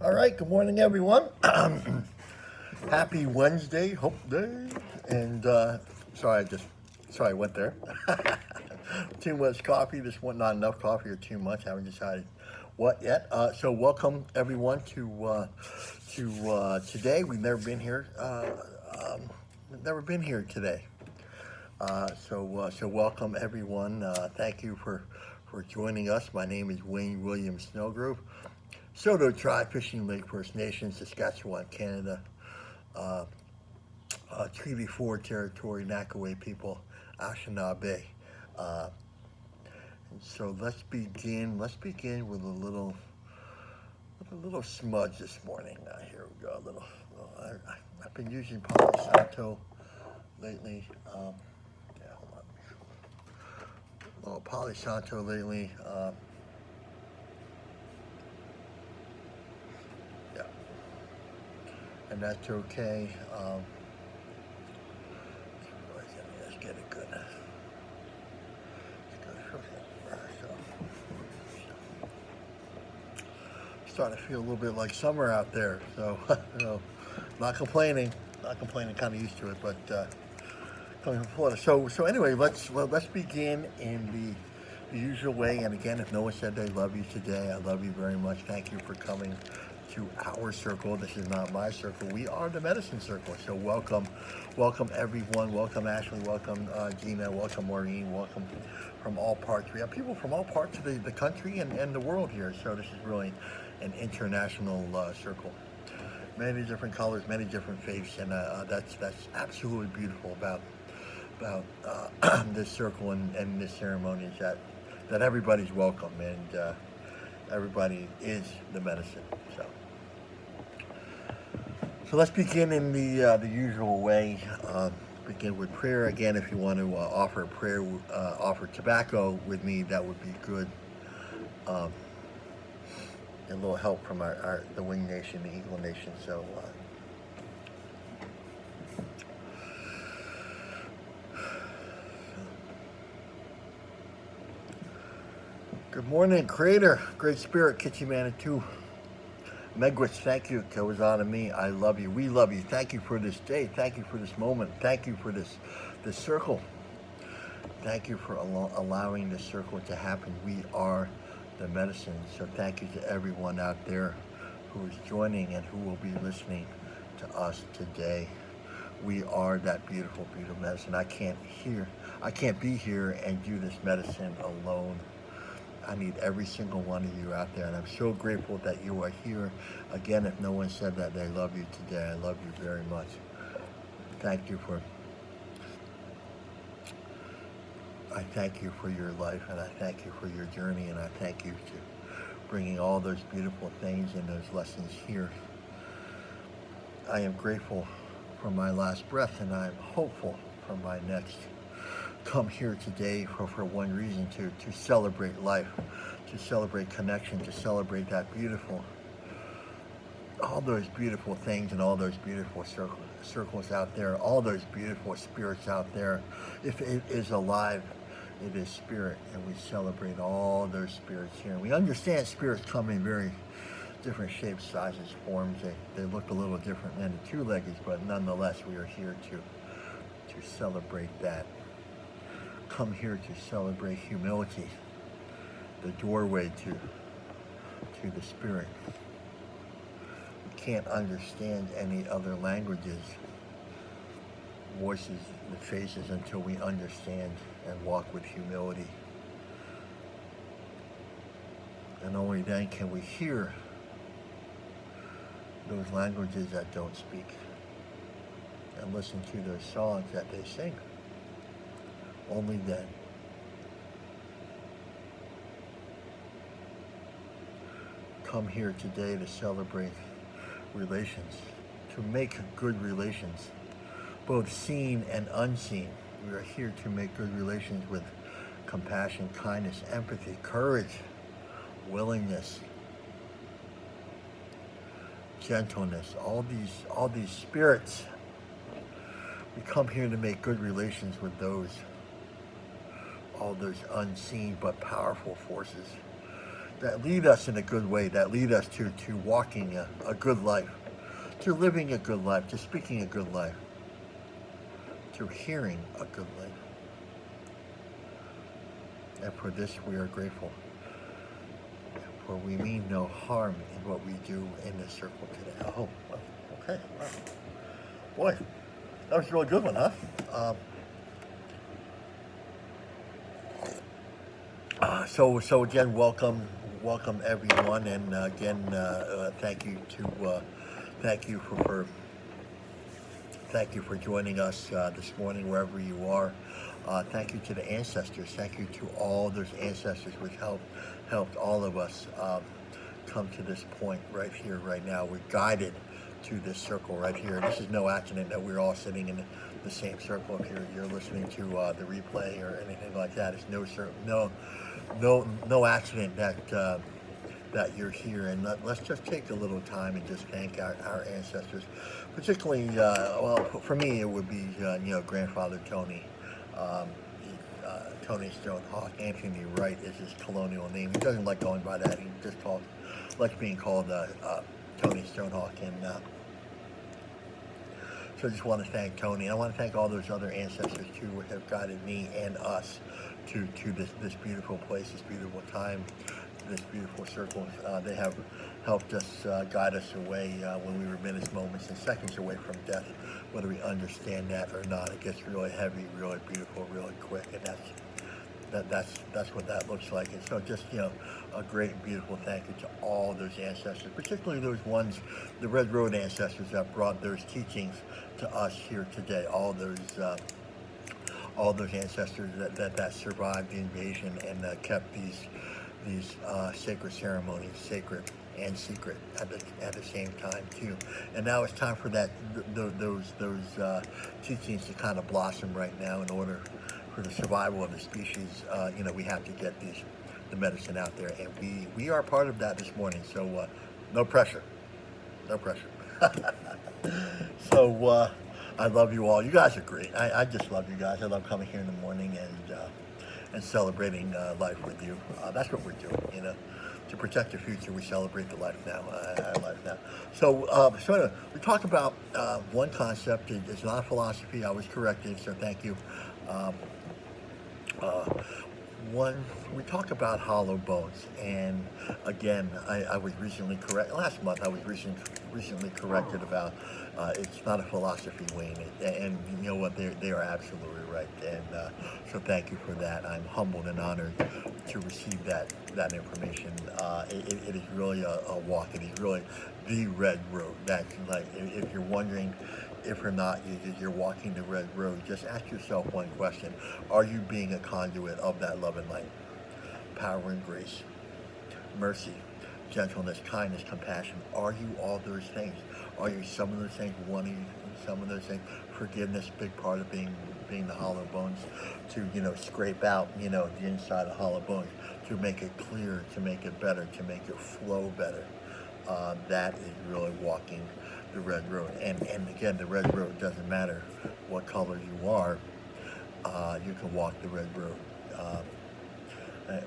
All right, good morning, everyone. Happy Wednesday, Hope Day. And sorry, I went there. Too much coffee. This one, not enough coffee or too much. I haven't decided what yet. So welcome everyone to today. We've never been here. We've never been here today. So welcome everyone. Thank you for joining us. My name is Wayne William Snowgrove. Soto Tribe, Fishing Lake First Nation, Saskatchewan, Canada, Treaty 4 Territory, Nakaway people, Anishinaabe. Uh, and so let's begin. Let's begin with a little smudge this morning. Here we go. I've been using Palo Santo lately. Yeah, hold on. A little Palo Santo lately. Yeah, and that's okay. Let's get it good. Starting to feel a little bit like summer out there, so not complaining. Not complaining. Kind of used to it, but coming from Florida. So anyway, let's begin in the usual way. And again, if no one said they love you today, I love you very much. Thank you for coming to our circle. This is not my circle. We are the Medicine Circle. So welcome everyone. Welcome Ashley. Welcome Gina. Welcome Maureen. Welcome from all parts. We have people from all parts of the country and the world here. So this is really an international circle. Many different colors, many different faiths, and that's absolutely beautiful about this circle and this ceremony is that everybody's welcome and everybody is the medicine. So let's begin in the usual way. Begin with prayer. Again, if you want to offer a prayer, offer tobacco with me, that would be good. A little help from the Wing Nation, the Eagle Nation. So good morning, Creator, Great Spirit, Kitchi Manitou. Megwitch, thank you. That was on to me. I love you. We love you. Thank you for this day. Thank you for this moment. Thank you for this circle. Thank you for allowing this circle to happen. We are the medicine. So thank you to everyone out there who is joining and who will be listening to us today. We are that beautiful, beautiful medicine. I can't be here and do this medicine alone. I need every single one of you out there, and I'm so grateful that you are here. Again, if no one said that they love you today, I love you very much. I thank you for your life, and I thank you for your journey, and I thank you to bringing all those beautiful things and those lessons here. I am grateful for my last breath, and I am hopeful for my next. Come here today for one reason, to celebrate life, to celebrate connection, to celebrate that all those beautiful things and all those beautiful circles out there, all those beautiful spirits out there. If it is alive, it is spirit, and we celebrate all those spirits here. And we understand spirits come in very different shapes, sizes, forms. They look a little different than the two-leggeds, but nonetheless, we are here to celebrate that. Come here to celebrate humility, the doorway to the spirit. We can't understand any other languages, voices, and faces until we understand and walk with humility. And only then can we hear those languages that don't speak and listen to those songs that they sing. Only then. Come here today to celebrate relations, to make good relations, both seen and unseen. We are here to make good relations with compassion, kindness, empathy, courage, willingness, gentleness, all these spirits. We come here to make good relations with all those unseen but powerful forces that lead us in a good way, that lead us to walking a good life, to living a good life, to speaking a good life, to hearing a good life. And for this we are grateful. For we mean no harm in what we do in this circle today. Oh, well, okay. Wow. Boy, that was a really good one, huh? So again, welcome everyone, and again, thank you thank you for joining us this morning, wherever you are. Thank you to the ancestors. Thank you to all those ancestors which helped all of us come to this point right here, right now. We're guided to this circle right here. This is no accident that we're all sitting in the same circle. If you're listening to the replay or anything like that, it's no accident that you're here. And let's just take a little time and just thank our ancestors, particularly well, for me it would be grandfather Tony. Um, Tony Stone Hawk. Anthony Wright is his colonial name. He doesn't like going by that. He just likes being called Tony Stone Hawk. And so I just want to thank Tony. I want to thank all those other ancestors too who have guided me and us to this beautiful place, this beautiful time, this beautiful circle. They have helped us, guide us away when we were minutes, moments, and seconds away from death. Whether we understand that or not, it gets really heavy, really beautiful, really quick, and that's what that looks like. And so just, a great, beautiful thank you to all those ancestors, particularly those ones, the Red Road ancestors that brought those teachings to us here today. All those ancestors that survived the invasion and kept these sacred ceremonies sacred and secret at the same time too. And now it's time for those teachings to kind of blossom right now in order for the survival of the species. We have to get the medicine out there, and we are part of that this morning. So no pressure. So I love you all. You guys are great. I just love you guys. I love coming here in the morning and celebrating life with you. That's what we're doing, to protect the future. We celebrate the life now, our life now. So anyway, we talk about one concept. It's not a philosophy. I was corrected, so thank you. We talk about hollow bones, and again, I was recently last month I was recently corrected about it's not a philosophy, Wayne, and you know what, they are absolutely right, and so thank you for that. I'm humbled and honored to receive that information. It is really a walk. It is really the red road. That's like, if you're wondering if or not you're walking the red road, just ask yourself one question: are you being a conduit of that love and light, power and grace, mercy, gentleness, kindness, compassion? Are you all those things? Are you some of those things? One of you, some of those things? Forgiveness, big part of being the hollow bones, to scrape out the inside of hollow bones, to make it clear, to make it better, to make it flow better. That is really walking the red road. And again, the red road doesn't matter what color you are. You can walk the red road.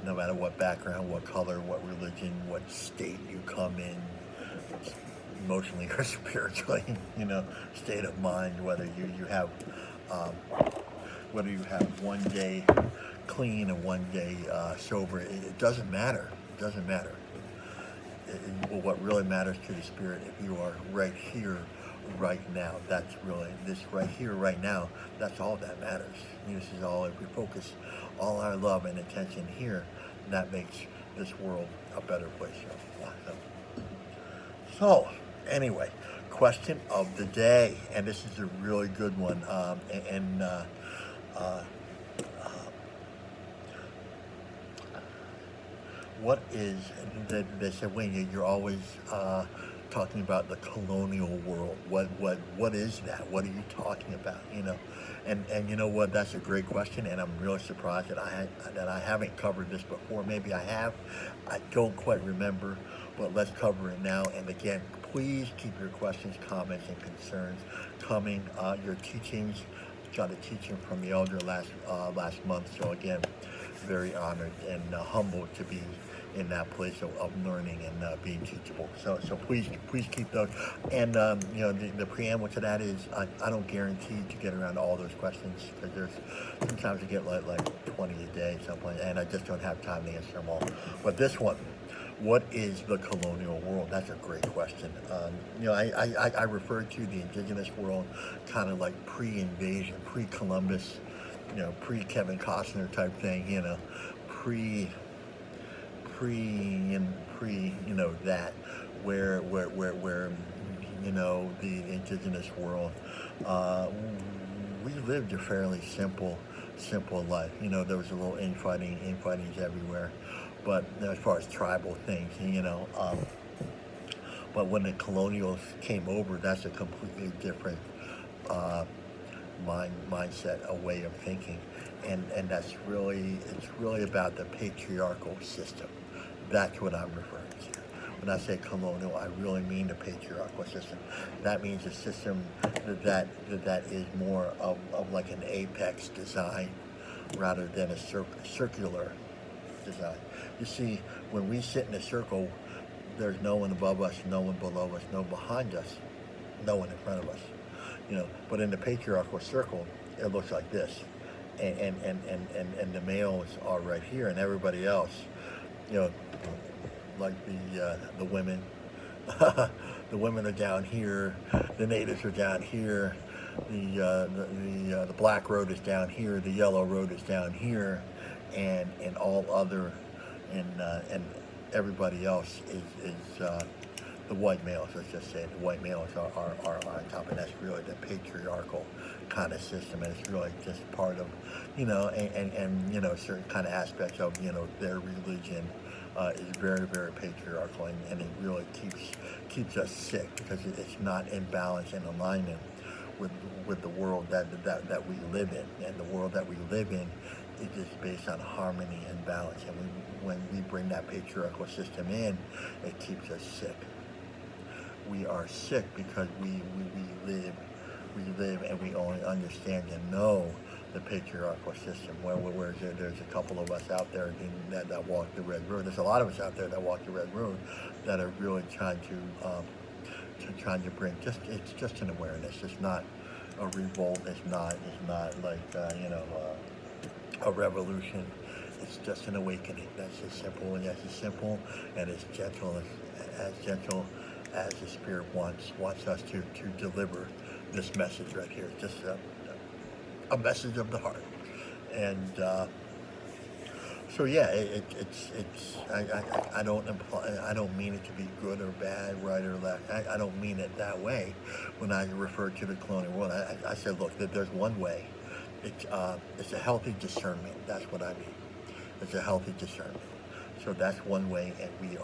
No matter what background, what color, what religion, what state you come in, emotionally or spiritually, state of mind, whether you have one day clean and one day sober, it doesn't matter. It doesn't matter. What really matters to the spirit, if you are right here, right now, that's really, this right here, right now, that's all that matters. This is all, if we focus all our love and attention here, that makes this world a better place. So, anyway, question of the day, and this is a really good one, what is, they said, Wayne, you're always talking about the colonial world. What is that? What are you talking about? And you know what? That's a great question, and I'm really surprised that I haven't covered this before. Maybe I have. I don't quite remember, but let's cover it now. And again, please keep your questions, comments, and concerns coming. Your teachings. Got a teaching from the elder last month. So again, very honored and humbled to be in that place of learning and being teachable. So please keep those. And the preamble to that is I don't guarantee to get around to all those questions, because there's sometimes you get like 20 a day, something, and I just don't have time to answer them all. But this one. What is the colonial world? That's a great question. I refer to the indigenous world kind of like pre-invasion, pre-Columbus, pre-Kevin Costner type thing, pre, that, where the indigenous world, we lived a fairly simple life. There was a little infightings everywhere, but as far as tribal things, but when the colonials came over, that's a completely different mindset, a way of thinking, and it's really about the patriarchal system. That's what I'm referring to. When I say colonial, I really mean the patriarchal system. That means a system that is more of like an apex design rather than a circular design. You see, when we sit in a circle, there's no one above us, no one below us, no one behind us, no one in front of us. But in the patriarchal circle, it looks like this, and the males are right here, and everybody else, like the women, the women are down here, the natives are down here, the black road is down here, the yellow road is down here, and all other, and everybody else is the white males. Let's just say the white males are on top, and that's really the patriarchal kind of system, and it's really just part of, and certain kind of aspects of their religion is very, very patriarchal, and it really keeps us sick, because it's not in balance and alignment with the world that we live in. And the world that we live in is just based on harmony and balance, and when we bring that patriarchal system in, it keeps us sick. We are sick because we live and we only understand and know the patriarchal system. Whereas there's a couple of us out there that walk the red road. There's a lot of us out there that walk the red road that are really trying to bring it's just an awareness. It's not a revolt. It's not like a revolution. It's just an awakening. That's as simple and as gentle as the Spirit wants us to deliver this message right here. It's just a message of the heart. And so yeah, I don't mean it to be good or bad, right or left. I don't mean it that way when I refer to the colonial world. I said, look, that there's one way. It's a healthy discernment. That's what I mean. It's a healthy discernment. So that's one way, and we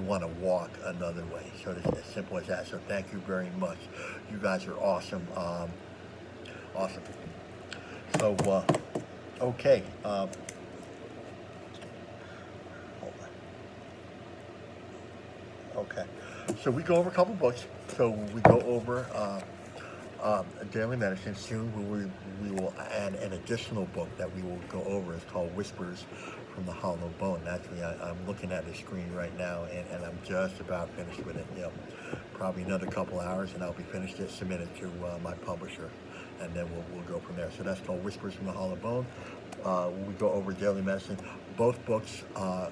want to walk another way. So it's as simple as that. So thank you very much. You guys are awesome. Awesome. So, okay. Hold on. Okay. So we go over a couple books. So we go over Daily Medicine. Soon we will add an additional book that we will go over. It's called Whispers from the Hollow Bone. Actually, I'm looking at the screen right now, and I'm just about finished with it. Probably another couple hours, and I'll be finished it, submitted to my publisher, and then we'll go from there. So that's called Whispers from the Hollow Bone. We go over Daily Medicine. Both books are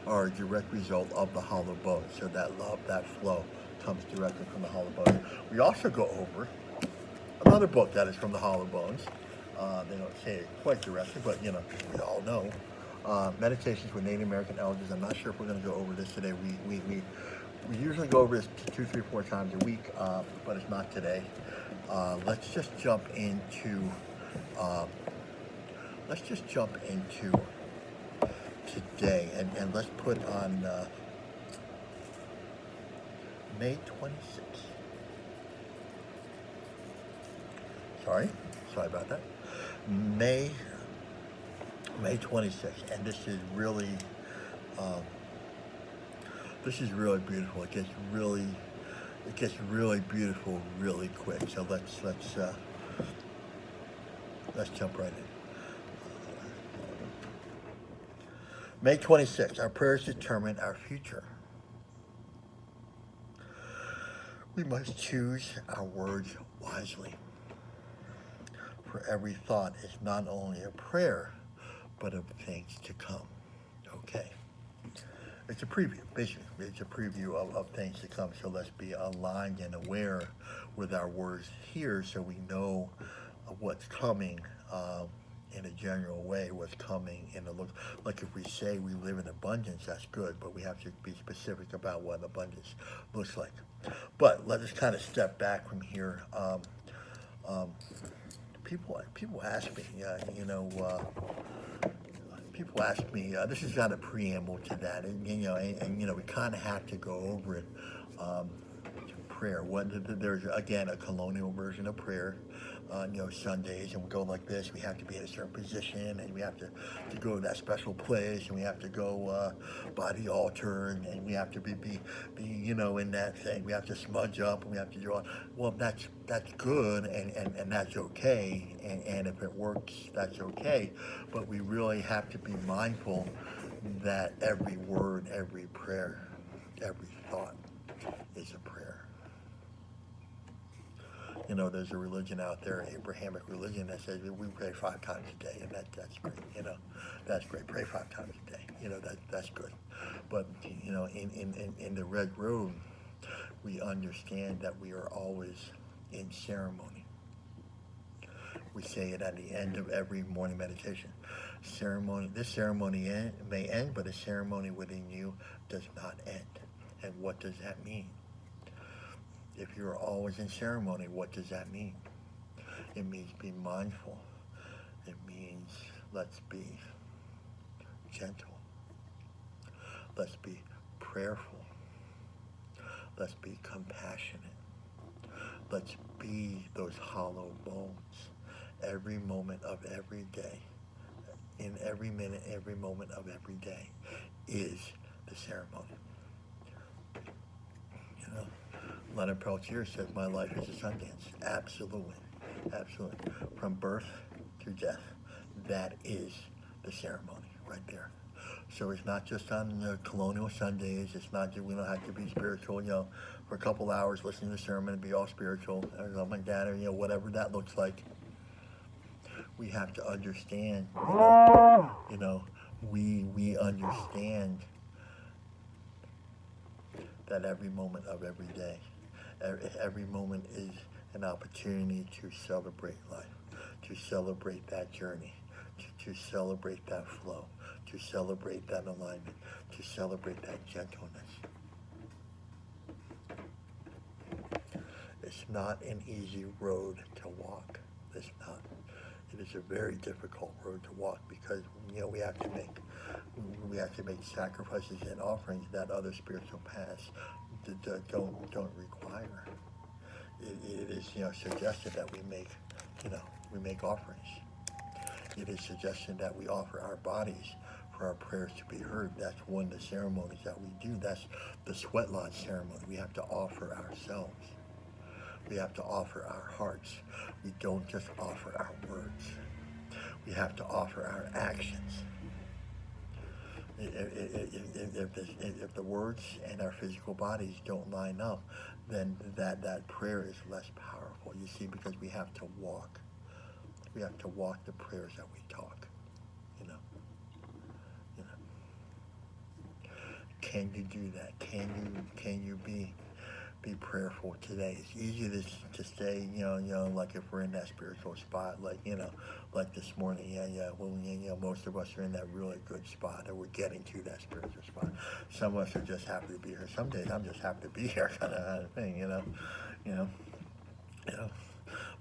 a direct result of the Hollow Bone. So that love, that flow, comes directly from the Hollow Bone. We also go over another book that is from the Hollow Bones. They don't say it quite directly, but we all know. Meditations with Native American Elders. I'm not sure if we're going to go over this today. We usually go over this 2, 3, 4 times a week, but it's not today. Let's just jump into today, and let's put on May 26th. Sorry about that. May 26th, and this is really beautiful. It gets really beautiful really quick. So let's jump right in. May 26th, our prayers determine our future. We must choose our words wisely. For every thought is not only a prayer, but of things to come. Okay. It's a preview, basically. It's a preview of things to come. So let's be aligned and aware with our words here so we know what's coming in a general way, what's coming in the look. Like if we say we live in abundance, that's good, but we have to be specific about what abundance looks like. But let us kind of step back from here. Um, people ask me, people ask me, this is not a preamble to that, and we kind of have to go over it. Um, Prayer. There's again a colonial version of prayer. Sundays, and we go like this. We have to be in a certain position, and we have to go to that special place, and we have to go by the altar, and we have to be in that thing. We have to smudge up, and we have to draw. Well, that's good, and that's okay, and if it works, that's okay. But we really have to be mindful that every word, every prayer, every thought is a prayer. There's a religion out there, Abrahamic religion, that says we pray 5 times a day, and that's great. That's great. Pray 5 times a day. That's good. But in the Red Road, we understand that we are always in ceremony. We say it at the end of every morning meditation. This ceremony may end, but a ceremony within you does not end. And what does that mean? If you're always in ceremony, what does that mean? It means be mindful. It means let's be gentle. Let's be prayerful. Let's be compassionate. Let's be those hollow bones every moment of every day. In every minute, every moment of every day is the ceremony. Leonard Peltier says, my life is a Sundance. Absolutely. Absolutely. From birth to death. That is the ceremony right there. So it's not just on the Colonial Sundays. It's not just, we don't have to be spiritual, for a couple hours listening to the sermon and be all spiritual, or something like that, or, whatever that looks like. We have to understand, we understand that every moment of every day, every moment is an opportunity to celebrate life, to celebrate that journey, to celebrate that flow, to celebrate that alignment, to celebrate that gentleness. It's not an easy road to walk. It's not. It is a very difficult road to walk because we have to make sacrifices and offerings that other spiritual paths don't require. It is suggested that we make offerings. It is suggested that we offer our bodies for our prayers to be heard. That's one of the ceremonies that we do. That's the sweat lodge ceremony. We have to offer ourselves. We have to offer our hearts. We don't just offer our words. We have to offer our actions. If the words and our physical bodies don't line up, then that prayer is less powerful. You see, because we have to walk. We have to walk the prayers that we talk. Can you do that? Can you be prayerful today? It's easy to stay, like if we're in that spiritual spot, like this morning, well, most of us are in that really good spot, and we're getting to that spiritual spot. Some of us are just happy to be here. Some days I'm just happy to be here, kind of thing,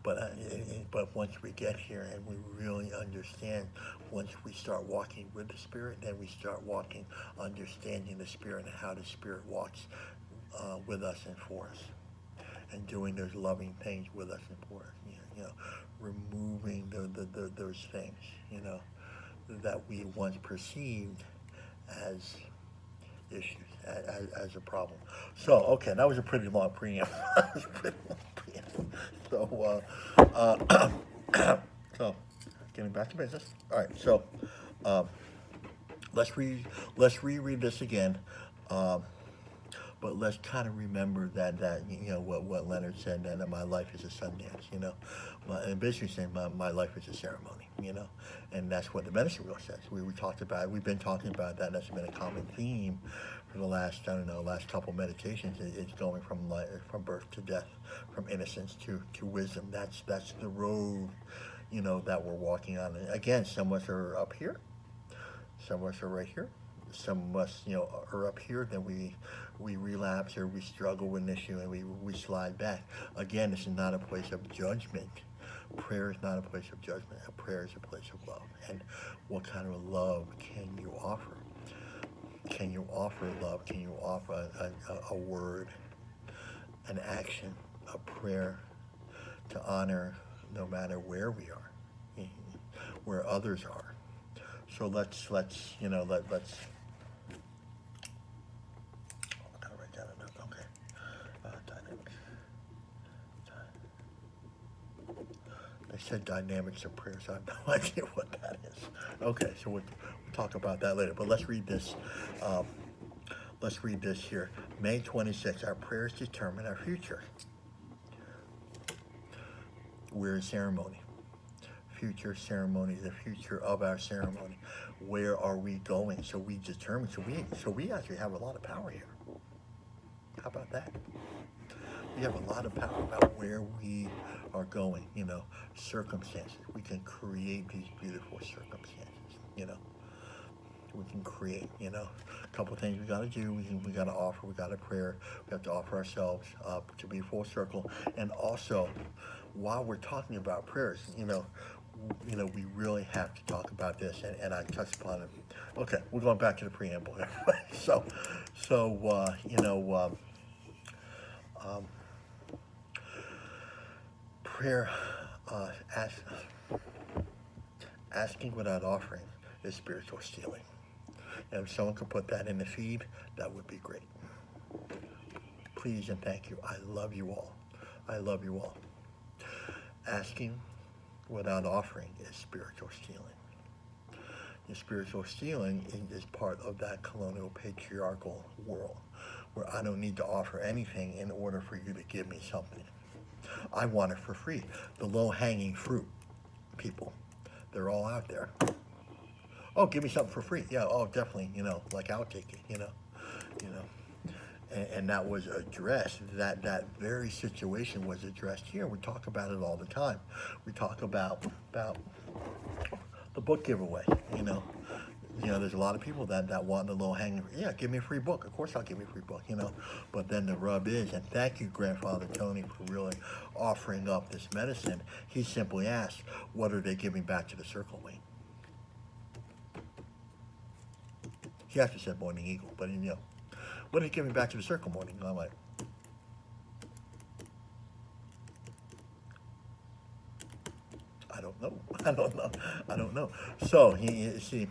But once we get here and we really understand, once we start walking with the Spirit, then we start walking, understanding the Spirit and how the Spirit walks with us and for us, and doing those loving things with us and for us. Removing those things, that we once perceived as issues, as a problem. So, okay, that was a pretty long preamble. So, so getting back to business. All right, so let's read let's reread this again. Um, but let's kind of remember that what Leonard said, that my life is a Sundance, and basically saying my life is a ceremony, and that's what the medicine wheel says. We talked about, we've been talking about that. That's been a common theme for the last, I don't know, last couple meditations. It's going from birth to death, from innocence to wisdom. That's the road, that we're walking on. And again, some of us are up here, some of us are right here. Some of us, are up here. Then we relapse or we struggle with an issue and we slide back. Again, this is not a place of judgment. Prayer is not a place of judgment. A prayer is a place of love. And what kind of love can you offer? Can you offer love? Can you offer a word, an action, a prayer to honor no matter where we are, where others are? So let's I gotta write down a note. Okay. Dynamics. They said dynamics of prayer, so I have no idea what that is. Okay, so we'll talk about that later. But let's read this. Um, let's read this here. May 26th. Our prayers determine our future. We're a ceremony. Future ceremony, the future of our ceremony. Where are we going? So we determine. So we actually have a lot of power here. How about that? We have a lot of power about where we are going, circumstances. We can create these beautiful circumstances, We can create, a couple of things we got to do. We got to offer, we got to prayer. We have to offer ourselves to be full circle. And also, while we're talking about prayers, we really have to talk about this, and I touched upon it. Okay, we're going back to the preamble. So, prayer, ask, asking without offering is spiritual stealing. And if someone could put that in the feed, that would be great. Please and thank you. I love you all. I love you all. Asking without offering is spiritual stealing. The spiritual stealing is part of that colonial patriarchal world where I don't need to offer anything in order for you to give me something. I want it for free. The low-hanging fruit people, they're all out there. Oh, give me something for free. Yeah, oh, definitely, I'll take it, you know. And that was addressed, that very situation was addressed here. We talk about it all the time. We talk about the book giveaway, there's a lot of people that want the low hanging, yeah, give me a free book. Of course I'll give you a free book, But then the rub is, and thank you, Grandfather Tony, for really offering up this medicine. He simply asked, what are they giving back to the circle, Wayne? He actually said Morning Eagle, but what are they giving back to the circle, Morning? And I'm like, I don't know. I don't know. So you see,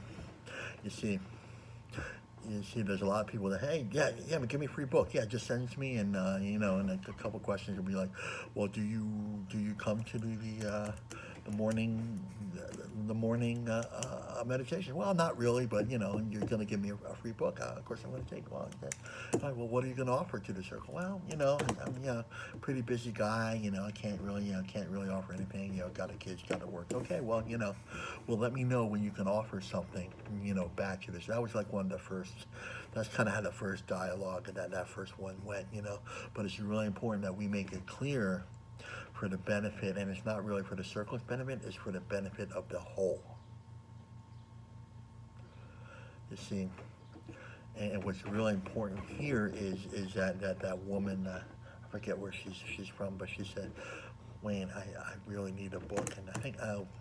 there's a lot of people that, hey, yeah, but give me a free book. Yeah, just send it to me, and and a couple questions will be like, well, do you come to the morning meditation? Well, not really, but you're going to give me a free book. Of course, I'm going to take one. Okay. All right, well, what are you going to offer to the circle? Well, I'm a pretty busy guy. I can't really offer anything. Got a kids, got to work. Okay, well, well, let me know when you can offer something, back to this. That was like one of the first. That's kind of how the first dialogue and that first one went. But it's really important that we make it clear for the benefit, and it's not really for the circle's benefit, it's for the benefit of the whole. You see, and what's really important here is that woman, I forget where she's from, but she said, Wayne, I really need a book, and I think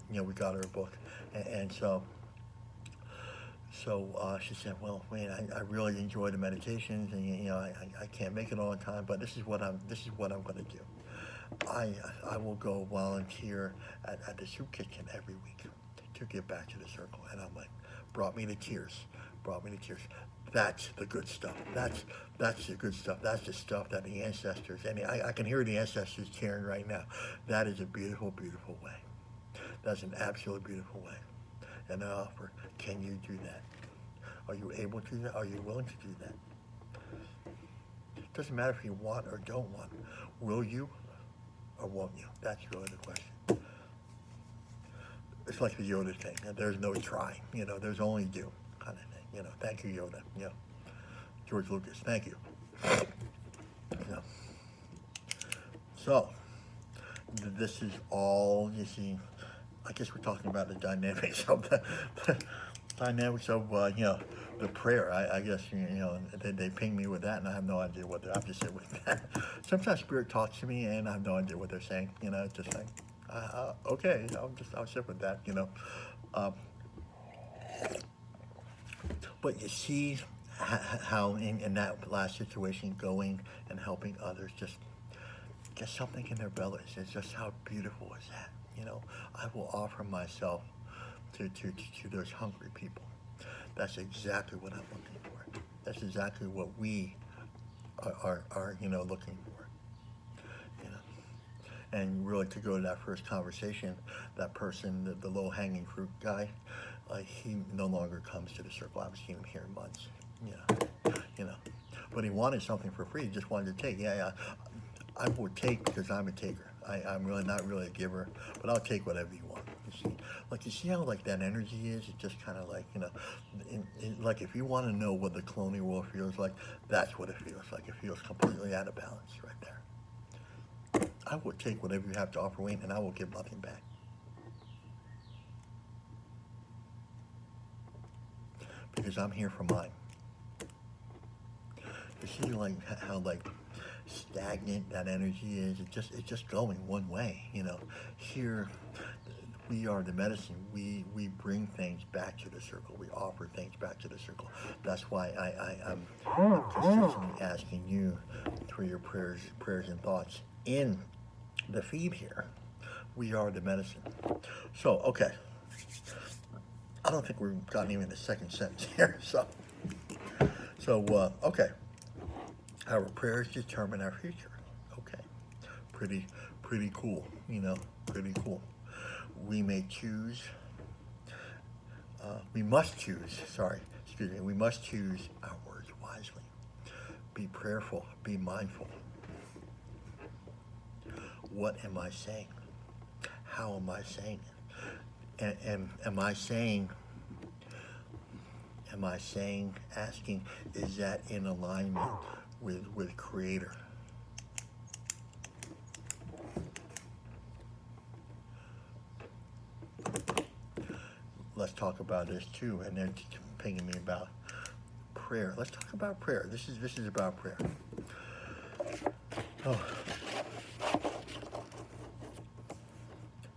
we got her a book, and so she said, well, Wayne, I really enjoy the meditations, and I can't make it all the time, but this is what I'm going to do. I will go volunteer at the soup kitchen every week to give back to the circle. And I'm like, brought me to tears. That's the good stuff. That's the good stuff. That's the stuff that the ancestors, and I can hear the ancestors cheering right now. That is a beautiful, beautiful way. That's an absolute beautiful way. And I offer, can you do that? Are you able to do that? Are you willing to do that? It doesn't matter if you want or don't want. Will you or won't you? That's really the question. It's like the Yoda thing. There's no try. There's only do kind of thing. Thank you, Yoda. George Lucas. Thank you. You know. So, this is all, you see, I guess we're talking about the dynamics of the prayer. I guess, they ping me with that, and I have no idea what they're, I'm just sitting with that. Sometimes Spirit talks to me, and I have no idea what they're saying, it's just like, okay, I'll sit with that, But you see how in that last situation, going and helping others, just get something in their bellies. It's just how beautiful is that? I will offer myself to those hungry people. That's exactly what I'm looking for. That's exactly what we are looking for. And really, to go to that first conversation, that person, the low-hanging fruit guy, he no longer comes to the circle. I haven't seen him here in months. But he wanted something for free. He just wanted to take. Yeah. I will take because I'm a taker. I'm really not really a giver, but I'll take whatever you want. You see how that energy is? It's just kind of like if you want to know what the colonial world feels like, that's what it feels like. It feels completely out of balance right there. I will take whatever you have to offer, Wayne, and I will give nothing back. Because I'm here for mine. You see how stagnant that energy is. It's just going one way. Here we are the medicine. We bring things back to the circle. We offer things back to the circle. That's why I'm consistently asking you for your prayers and thoughts in the feed here. We are the medicine. So, okay. I don't think we've gotten even the second sentence here. So okay. Our prayers determine our future. Okay. Pretty cool. Pretty cool. We may choose. We must choose. We must choose our words wisely. Be prayerful. Be mindful. What am I saying? How am I saying it? And am I saying, asking, is that in alignment with Creator? Let's talk about this too, and they're pinging me about prayer. Let's talk about prayer. This is about prayer. Oh.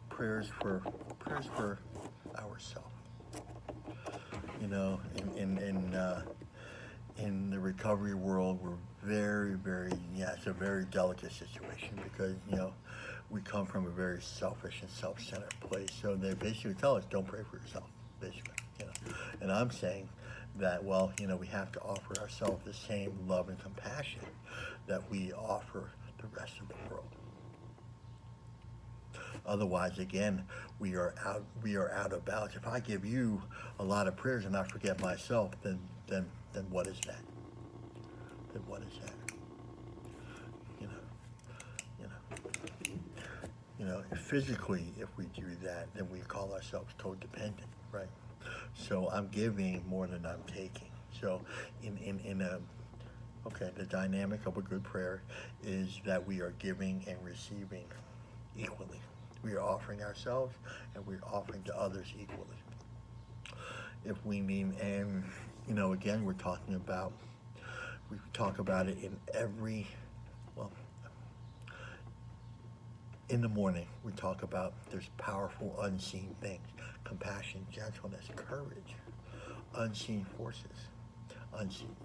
Prayers for ourselves. In the recovery world, we're very, very, it's a very delicate situation because, we come from a very selfish and self-centered place. So they basically tell us, don't pray for yourself, basically, And I'm saying that, we have to offer ourselves the same love and compassion that we offer the rest of the world. Otherwise, again, we are out of balance. If I give you a lot of prayers and I forget myself, then what is that? Then what is that? Physically, if we do that, then we call ourselves codependent, right? So I'm giving more than I'm taking. So the dynamic of a good prayer is that we are giving and receiving equally. We are offering ourselves and we're offering to others equally. If we need, and again, we talk about it in every, in the morning, we talk about there's powerful unseen things: compassion, gentleness, courage, unseen forces, unseen.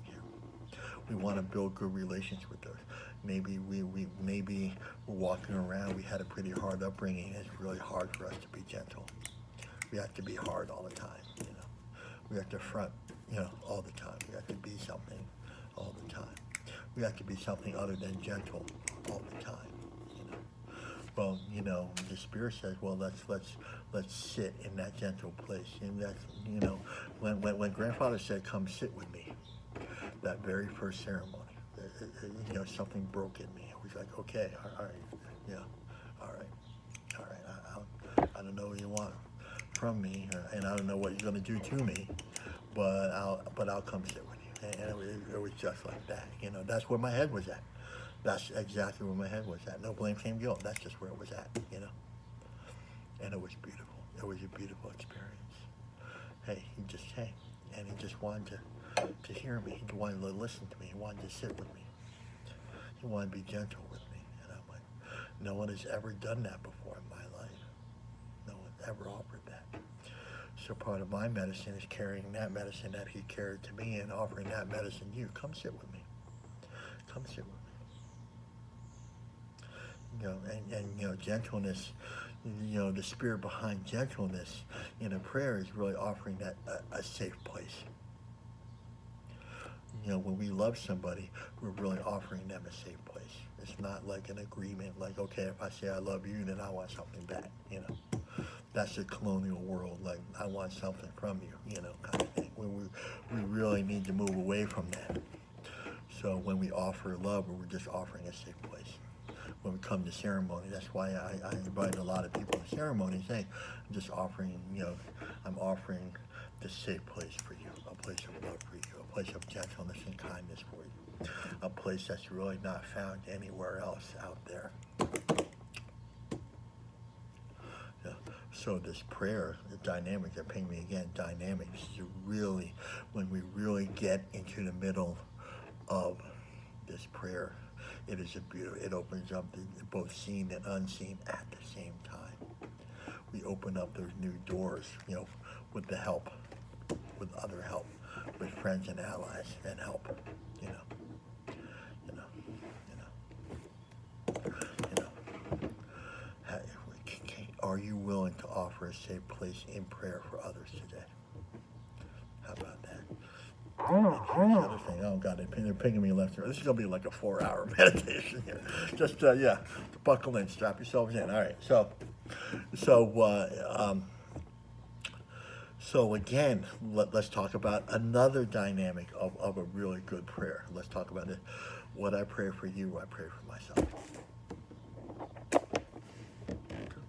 We want to build good relations with those. Maybe we're walking around. We had a pretty hard upbringing. It's really hard for us to be gentle. We have to be hard all the time. We have to front, all the time. We have to be something all the time. We have to be something other than gentle all the time. Well, the Spirit says, well, let's sit in that gentle place. And that's, when Grandfather said, "Come sit with me," that very first ceremony, something broke in me. It was like, okay, all right, yeah, all right, all right. I don't know what you want from me, and I don't know what you're going to do to me, but I'll come sit with you. And it was just like that. That's where my head was at. That's exactly where my head was at. No blame, shame, guilt. That's just where it was at. And it was beautiful. It was a beautiful experience. Hey, he just came, and he just wanted to hear me. He wanted to listen to me. He wanted to sit with me. He wanted to be gentle with me. And I'm like, no one has ever done that before in my life. No one ever offered that. So part of my medicine is carrying that medicine that he carried to me and offering that medicine to you. Come sit with me. Come sit with me. And gentleness, the spirit behind gentleness in a prayer is really offering that a safe place. When we love somebody, we're really offering them a safe place. It's not like an agreement, like, okay, if I say I love you, then I want something back, That's the colonial world, like, I want something from you, kind of thing. We really need to move away from that. So when we offer love, we're just offering a safe place. When we come to ceremony, that's why I invite a lot of people to ceremonies. Hey, I'm just offering, I'm offering the safe place for you, a place of love for you, a place of gentleness and kindness for you, a place that's really not found anywhere else out there. Yeah. So this prayer, the dynamic, they're paying me again, dynamic. This is really, when we really get into the middle of this prayer, it is a beautiful, it opens up both seen and unseen at the same time. We open up those new doors, with the help, with other help, with friends and allies and help, you know. Are you willing to offer a safe place in prayer for others today? How about that? And here's the other thing. Oh God, they're pinging me left and right. This is gonna be like a 4-hour meditation here. Just buckle in, strap yourselves in. All right. So again, let's talk about another dynamic of a really good prayer. Let's talk about it. What I pray for you, I pray for myself.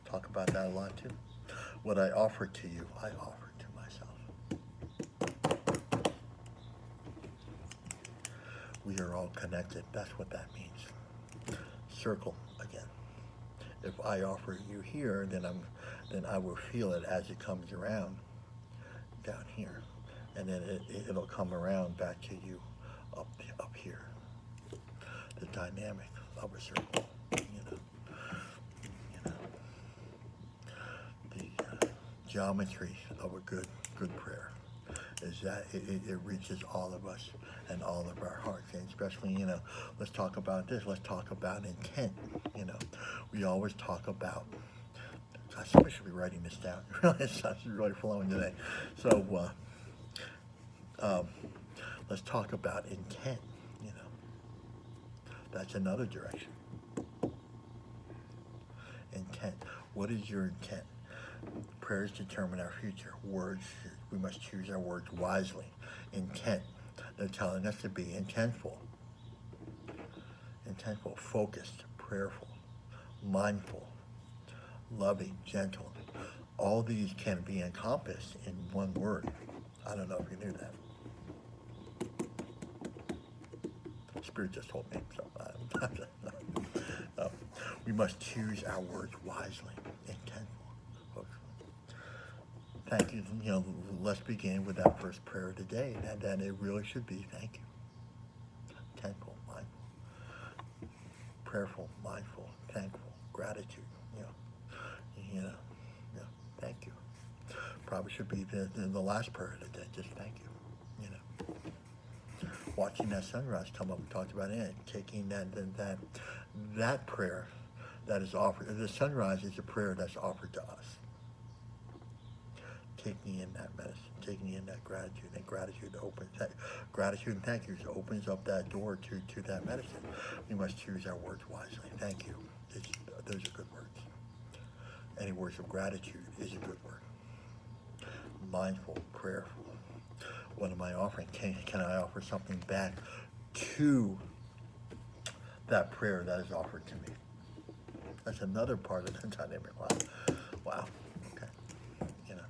Talk about that a lot too. What I offer to you, I offer to myself. We are all connected. That's what that means. Circle again. If I offer you here, then I will feel it as it comes around down here, and then it'll come around back to you up here. The dynamic of a circle, the geometry of a good prayer is that it reaches all of us and all of our hearts, and especially, let's talk about this. Let's talk about intent. We always talk about. Somebody should be writing this down. It's really flowing today. So let's talk about intent. That's another direction. Intent. What is your intent? Prayers determine our future. Words, we must choose our words wisely. Intent. They're telling us to be intentful, focused, prayerful, mindful, loving, gentle. All these can be encompassed in one word. I don't know if you knew that. Spirit just told me. So we must choose our words wisely, intentful. Thank you. Let's begin with that first prayer today, and then it really should be thank you. Intentful, mindful, prayerful, mindful, thankful, gratitude. Thank you. Probably should be the last prayer of the day. Just thank you. Watching that sunrise come up, we talked about it. Taking that prayer that is offered. The sunrise is a prayer that's offered to us. Taking in that medicine, taking in that gratitude, and gratitude opens that gratitude and thank yous opens up that door to that medicine. We must choose our words wisely. Thank you. those are good words. Any words of gratitude is a good word. Mindful, prayerful. What am I offering? Can I offer something back to that prayer that is offered to me? That's another part of the dynamic life. Wow. Okay. You know,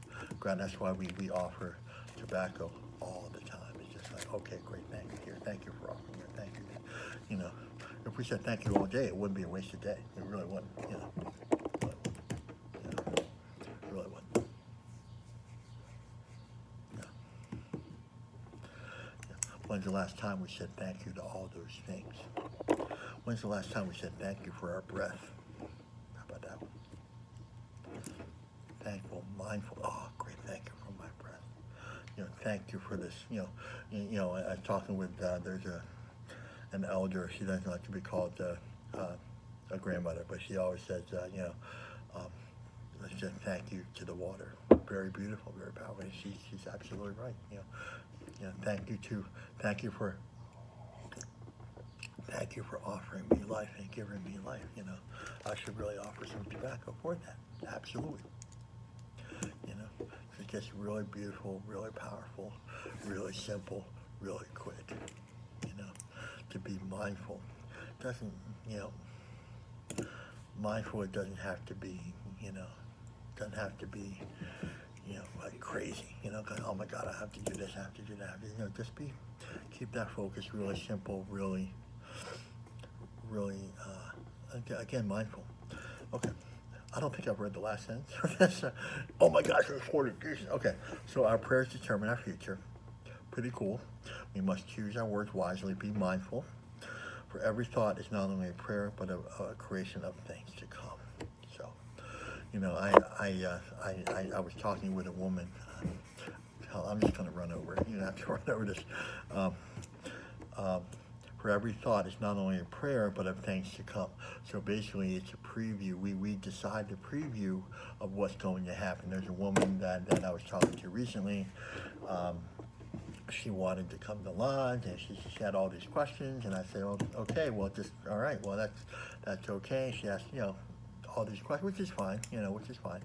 that's why we offer tobacco all the time. It's just like, okay, great, thank you here. Thank you for offering it. Thank you. You know, if we said thank you all day, it wouldn't be a wasted day. It really wouldn't. You know, it really wouldn't. Yeah. Yeah. When's the last time we said thank you to all those things? When's the last time we said thank you for our breath? How about that one? Thankful, mindful. Oh, great! Thank you for my breath. You know, thank you for this. I was talking with there's an elder. She doesn't like to be called a grandmother, but she always says, let's just thank you to the water. Very beautiful, very powerful. And she's absolutely right. Thank you for offering me life and giving me life. I should really offer some tobacco for that. Absolutely. It's just really beautiful, really powerful, really simple, really quick. To be mindful doesn't, mindful. It doesn't have to be, like crazy. Going, oh my God, I have to do this, I have to do that. Just keep that focus really simple, really, again, mindful. Okay. I don't think I've read the last sentence. Oh my gosh, there's 40 pieces. Okay, so our prayers determine our future. Pretty cool. We must choose our words wisely, be mindful. For every thought is not only a prayer, but a creation of things to come. So, I was talking with a woman. I'm just going to run over it. You don't have to run over this. For every thought is not only a prayer, but of things to come. So basically, it's a preview. We decide the preview of what's going to happen. There's a woman that I was talking to recently. She wanted to come to lunch, and she had all these questions. And I said, "Oh, okay, well, all right. Well, that's okay." She asked, all these questions, which is fine, which is fine.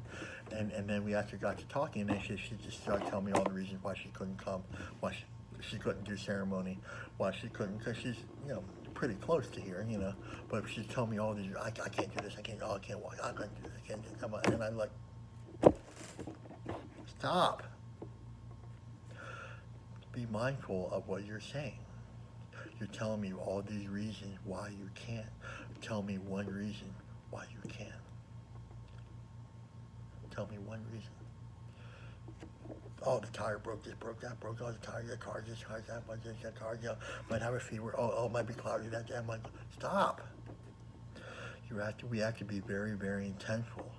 And then we actually got to talking, and then she just started telling me all the reasons why she couldn't come, why she couldn't do ceremony, why she couldn't, because she's, pretty close to here, but she's telling me all these, I can't do this, I can't walk, I can't do this, I can't do this, and I'm like, stop. Be mindful of what you're saying. You're telling me all these reasons why you can't. Tell me one reason why you can. Tell me one reason. Oh, the tire broke, this broke, that broke, oh, the tire, the car, this car, that car, might have a fever, it might be cloudy, that, might, stop. We have to be very, very intentful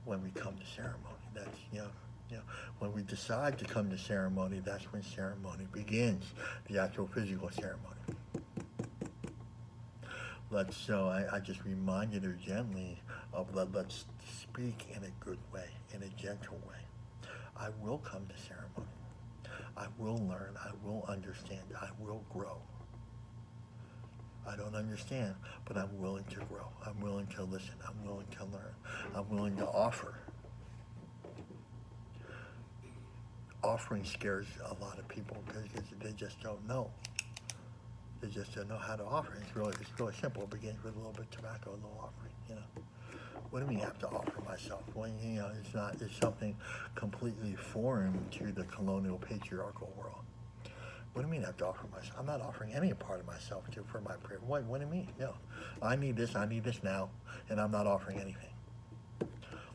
when we come to ceremony. That's, when we decide to come to ceremony, that's when ceremony begins, the actual physical ceremony. I just reminded her gently of let's speak in a good way, in a gentle way. I will come to ceremony. I will learn. I will understand. I will grow. I don't understand, but I'm willing to grow. I'm willing to listen. I'm willing to learn. I'm willing to offer. Offering scares a lot of people because they just don't know. They just don't know how to offer. It's really simple. It begins with a little bit of tobacco, a little offering. What do you mean I have to offer myself? Well, it's something completely foreign to the colonial patriarchal world. What do you mean I have to offer myself? I'm not offering any part of myself for my prayer. What do you mean? No. I need this now, and I'm not offering anything.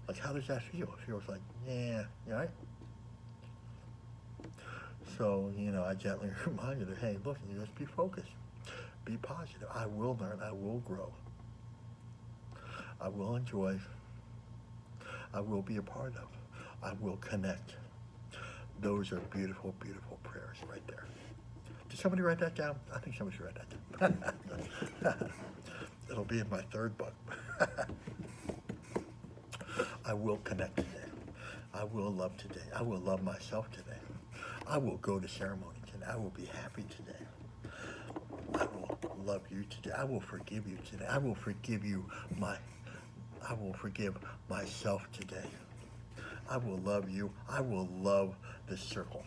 Like, how does that feel? It feels like, yeah, right? So, I gently reminded her, hey, look, you just be focused. Be positive. I will learn. I will grow. I will enjoy. I will be a part of. I will connect. Those are beautiful, beautiful prayers right there. Did somebody write that down? I think somebody should write that down. It'll be in my third book. I will connect today. I will love today. I will love myself today. I will go to ceremony today. I will be happy today. I will love you today. I will forgive you today. My I will forgive myself today. I will love you. I will love this circle.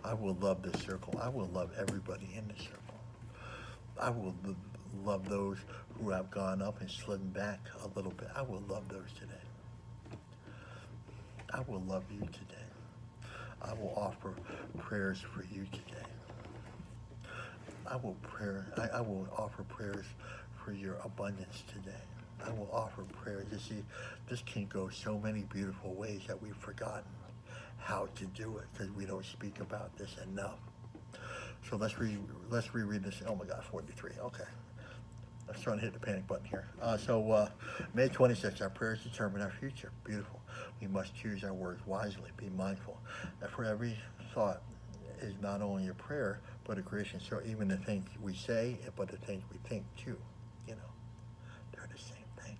I will love this circle. I will love everybody in this circle. I will love those who have gone up and slid back a little bit. I will love those today. I will love you today. I will offer prayers for you today. I will offer prayers for your abundance today. I will offer prayers. You see, this can go so many beautiful ways that we've forgotten how to do it because we don't speak about this enough. So let's reread this. Oh my God, 43. Okay. I'm starting to hit the panic button here. May 26th, our prayers determine our future. Beautiful. We must choose our words wisely. Be mindful that for every thought is not only a prayer, but a creation. So even the things we say, but the things we think too, they're the same thing.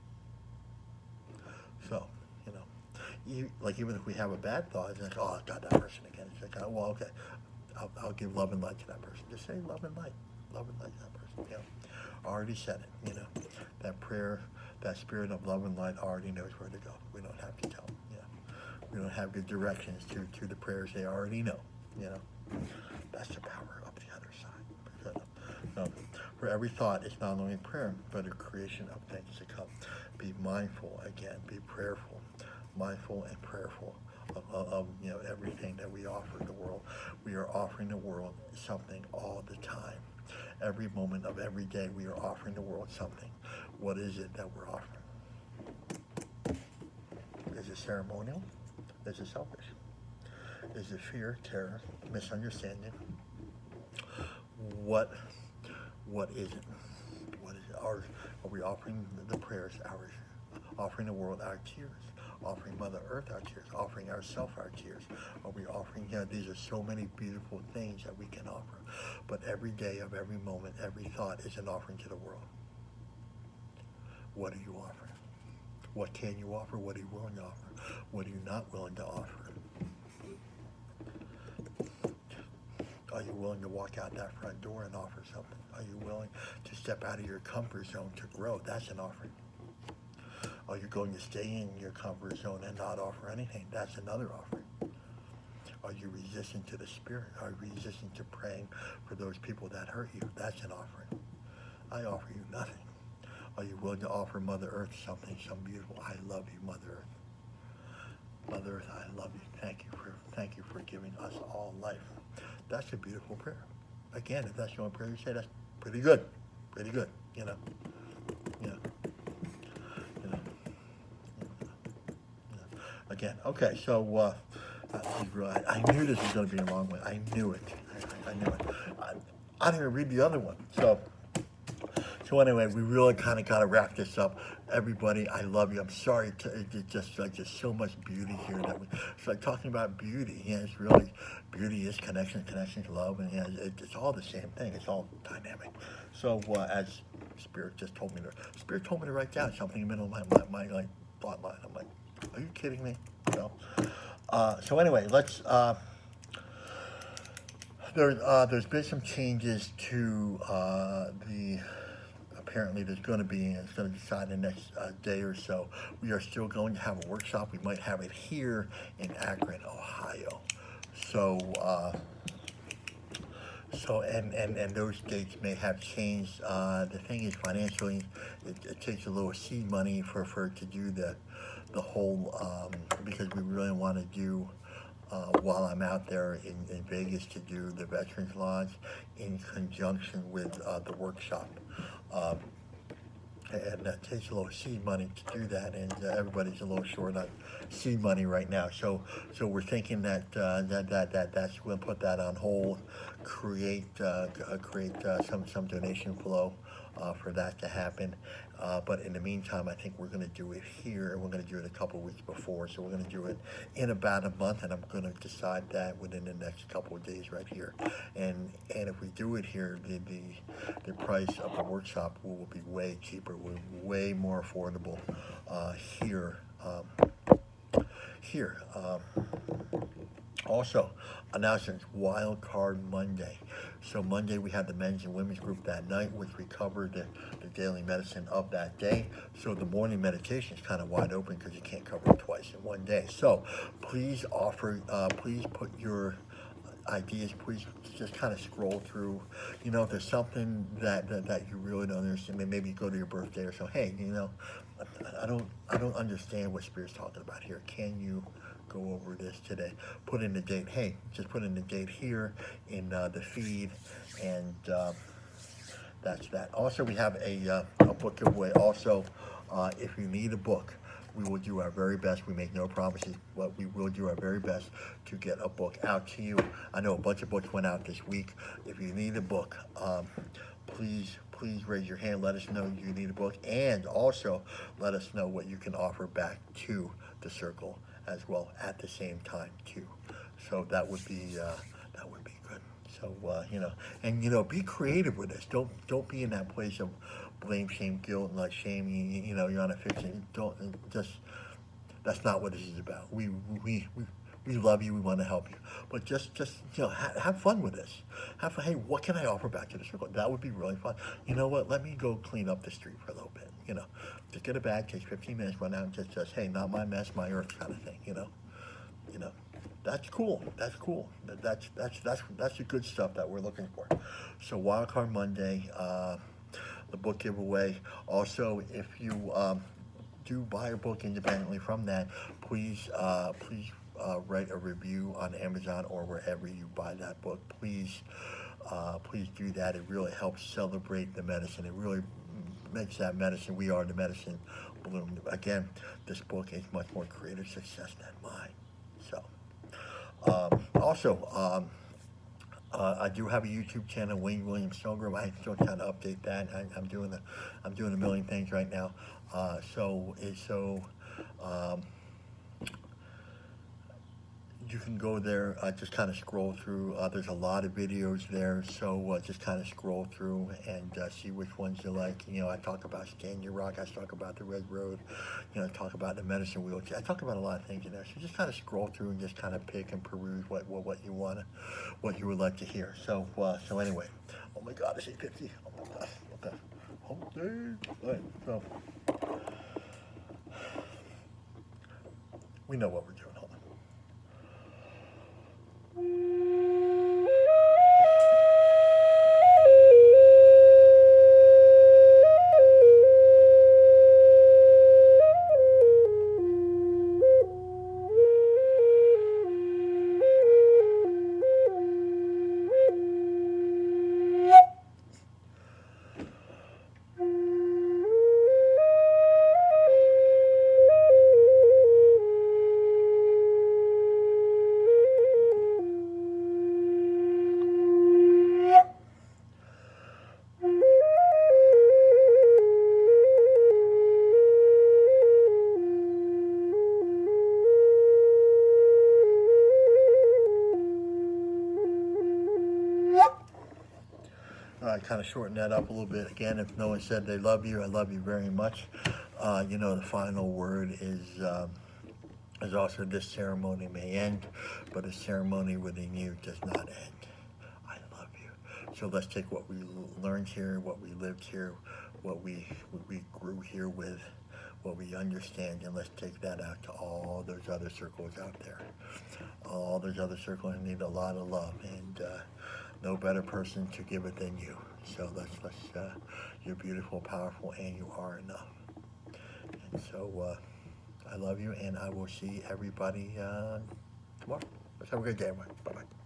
So, even if we have a bad thought, it's like, oh, I got that person again. It's like, oh, well, okay, I'll give love and light to that person. Just say love and light to that person. Already said it. That prayer, that spirit of love and light already knows where to go. We don't have to tell them. We don't have good directions to the prayers they already know. That's the power of the other side. So, for every thought, it's not only a prayer, but a creation of things to come. Be mindful again. Be prayerful, mindful and prayerful of everything that we offer the world. We are offering the world something all the time. Every moment of every day, we are offering the world something. What is it that we're offering? Is it ceremonial? Is it selfish? Is it fear, terror, misunderstanding? What is it? What is it? Are we offering the prayers, offering the world our tears, offering Mother Earth our tears, offering ourselves our tears? Are we offering, these are so many beautiful things that we can offer. But every day of every moment, every thought is an offering to the world. What are you offering? What can you offer? What are you willing to offer? What are you not willing to offer? Are you willing to walk out that front door and offer something? Are you willing to step out of your comfort zone to grow? That's an offering. Are you going to stay in your comfort zone and not offer anything? That's another offering. Are you resistant to the Spirit? Are you resistant to praying for those people that hurt you? That's an offering. I offer you nothing. Are you willing to offer Mother Earth something, some beautiful? I love you, Mother Earth. Mother Earth, I love you. Thank you for giving us all life. That's a beautiful prayer. Again, if that's the only prayer you say, that's pretty good. Pretty good. Again, okay. So I knew this was going to be a long one. I knew it. I knew it. I didn't even read the other one. So anyway, we really kind of got to wrap this up. Everybody, I love you. I'm sorry. It's just so much beauty here. It's like talking about beauty. It's really, beauty is connection to love. And it's all the same thing. It's all dynamic. So as Spirit told me to write down something in the middle of my thought line. I'm like, are you kidding me? So anyway, let's... There's been some changes to apparently there's going to be, and it's going to decide in the next day or so. We are still going to have a workshop. We might have it here in Akron, Ohio. And those dates may have changed. The thing is, financially, it takes a little seed money for to do the whole, because we really want to do, while I'm out there in Vegas, to do the Veterans Lodge in conjunction with the workshop. And that takes a little seed money to do that, and everybody's a little short on seed money right now. So we're thinking that's we'll put that on hold, create some donation flow for that to happen. But in the meantime, I think we're going to do it here, and we're going to do it a couple of weeks before. So we're going to do it in about a month, and I'm going to decide that within the next couple of days right here. And if we do it here, the price of the workshop will be way cheaper, way more affordable here. Also, announcements, Wild Card Monday. So Monday we had the men's and women's group that night, which we covered the daily medicine of that day. So the morning meditation is kind of wide open because you can't cover it twice in one day. So please put your ideas, please just kind of scroll through. If there's something that you really don't understand, maybe go to your birthday or so. Hey, I don't understand what Spirit's talking about here. Can you go over this today? Put in the date. Hey, just put in the date here in the feed, and that's that. Also, we have a book giveaway. Also, if you need a book, we will do our very best. We make no promises, but we will do our very best to get a book out to you. I know a bunch of books went out this week. If you need a book, please raise your hand. Let us know you need a book, and also let us know what you can offer back to the circle as well at the same time too. So that would be good. So be creative with this. Don't be in that place of blame, shame, guilt, and like shame. You're on a fixing. Don't just. That's not what this is about. We love you. We want to help you, but just have fun with this. Have fun. Hey, what can I offer back to the circle? That would be really fun. You know what? Let me go clean up the street for a little bit. Just get a bag, takes 15 minutes, run out, and just hey, not my mess, my earth, kind of thing. You know, that's cool. That's cool. That's the good stuff that we're looking for. So Wildcard Monday, the book giveaway. Also, if you do buy a book independently from that, please write a review on Amazon or wherever you buy that book. Please do that. It really helps celebrate the medicine. It really makes that medicine. We are the medicine bloom. Again, this book is much more creative success than mine. So, also, I do have a YouTube channel, Wayne Williams Pilgrim. I'm still trying to update that. I'm doing a million things right now. Um, you can go there, just kind of scroll through. There's a lot of videos there, so just kind of scroll through and see which ones you like. I talk about Stand Your Rock. I talk about the Red Road. I talk about the medicine wheel. I talk about a lot of things in there. So just kind of scroll through and just kind of pick and peruse what you would like to hear. So anyway, oh my God, it's 8:50. Oh my gosh. Okay. All right. So we know what we're doing. Hold on. Kind of shorten that up a little bit. Again, if no one said they love you, I love you very much. The final word is also this ceremony may end, but a ceremony within you does not end. I love you. So let's take what we learned here, what we lived here, what we grew here with, what we understand, and let's take that out to all those other circles out there. All those other circles need a lot of love, and no better person to give it than you. So you're beautiful, powerful, and you are enough. And so I love you, and I will see everybody tomorrow. Let's have a good day, everyone. Bye-bye.